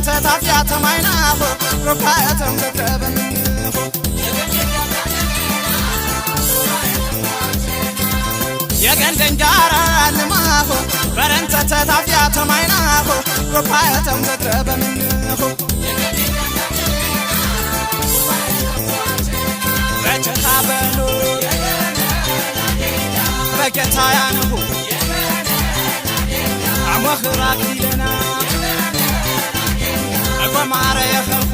ተታፊያ ተማይናሁ ሩካያተም ለተበን የገንደንጃራ ልማሁ በረንተ ተታፊያ ተማይናሁ ሩካያተም ለተበን በቸታበሉ በከታያንሁ አሞኽራክ ይለና አቆማረ የኸልኹ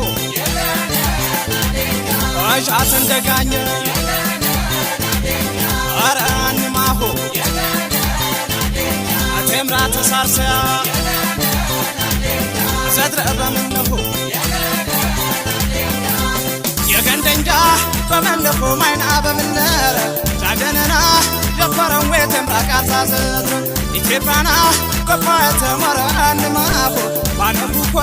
አሻት እንደጋኘ አራንማሁ አቴምራ ተሳርሰያ ዘድረበምነሁ የገንደንጃ በመንደፉ ማይና በምነረ ጃገነና ጀፈረን ወተምራ ቃሳዘት ኢትዮጵያና ቆፋተ መራንማሁ ባነፉኳ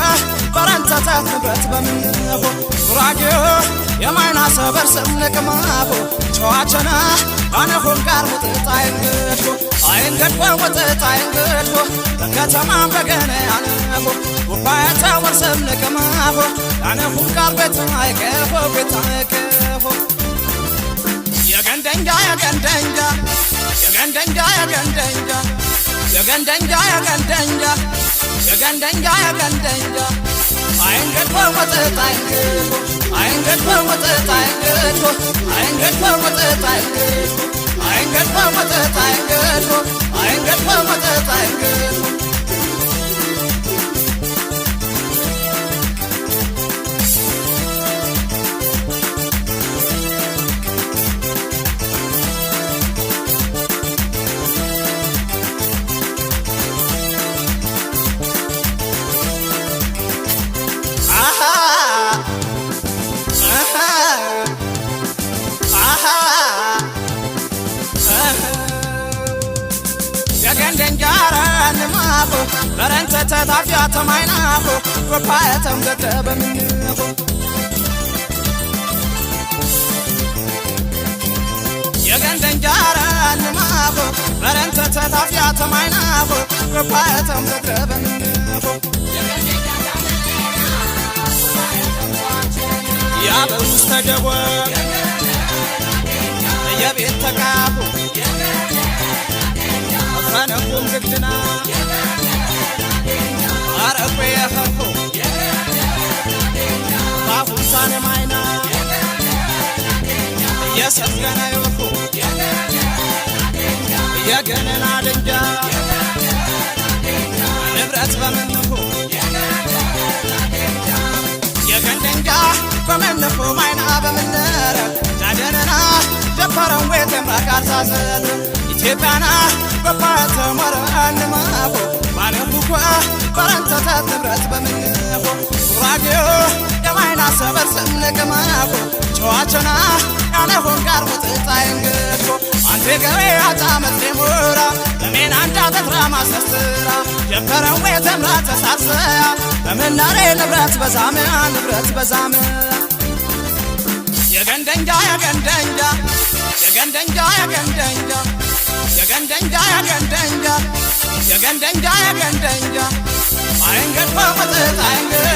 በረንተታት ንብረት በምነሁ ጉራጌው የማይና ሰበር ስምንቅማሁ ጨዋቸና ባነፉን ጋር ሙጥጣይንግድሁ አይንገድሁ ሙጥጣይንግድሁ በከተማም በገነ ያነሁ ጉባኤተ ወርስምንቅማሁ ያነፉን ጋር ቤት አይከፉ ቤት አይከፉ የገንደንጃ የገንደንጃ የገንደንጃ የገንደንጃ የገንደንጃ የገንደንጃ የገንደንጃ የገንደንጃ አይንገድሁ ሙጥጣይንግድሁ አይንገድሁ ሙጥጣይንግድሁ አይንገድሁ ሙጥጣይንግድሁ አይንገድሁ ሙጥጣይንግድሁ አይንገድሁ ሙጥጣይንግድሁ የገንደንጃራ ልማሁ በረንተ ተታፊያ ተማይናሁ ሩካያተም ገደበምንሁ የገንደንጃራ ልማሁ በረንተ ተታፊያ ተማይናሁ ሩካያተም ገደበምንሁ ያበውስ ተደወ የቤት ተቃሁ ፈነኩም ግድና አረቁ የኸርኹ ባፉንሳነ ማይና የሰገነ ይወኹ የገነና ድንጃ ንብረት በምንሁ የገንደንጃ በምንሁ ማይና በምነረ ጃገነና ጀፈረን ወተምራ ቃሳዘት ኢትዮጵያና ቆፋተ መራንማሁ ባነፉኳ በረንተታት ንብረት በምንሁ ጉራጌው የማይና ሰበር ስምንቅማሁ ጨዋቸና ያነፉን ጋር ሙጥጣይንግድሁ አንቴ ገሬ አጣመት ሌሙራ በሜና እንዳተትራ ማስተስራ ጀፈረን ወተምራ ተሳርሰያ በምናሬ ንብረት በዛምያ ንብረት በዛምያ የገንደንጃ የገንደንጃ የገንደንጃ የገንደንጃ የገንደንጃ የገንደንጃ የገንደንጃ የገንደንጃ አይንገድሁ ሙጥጣይንግድሁ